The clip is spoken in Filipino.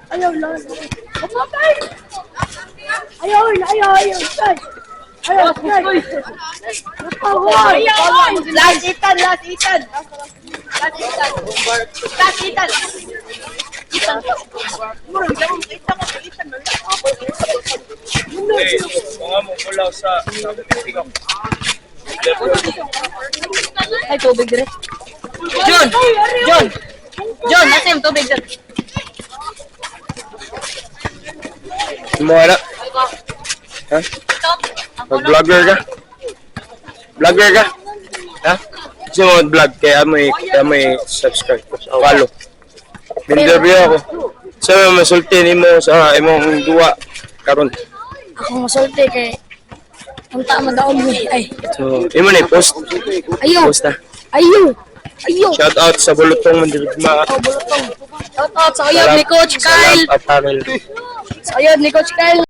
Ayun, guys. Ayaw lang. Ayaw. Last itan. Mga mo pula sa bibigang. Ay, tubig dire. John, nasim tubig dire. Mo na. Ha? Mag-vlogger ka? Vlogger ka? Ha? Gusto mo mag-vlog kaya may subscribe. Follow. Interview ako. So, masulti ni mo sa imong duwa karon. Ako masulti kay punta madaog ni. Ay. So, imo ni post. Ayo. Post na. Ayo. Shout out sa Bulutong Mandirigma. Bulutong. Shout out sa uyab ni Coach Kyle. Apparel. Sa uyab ni Coach Kyle.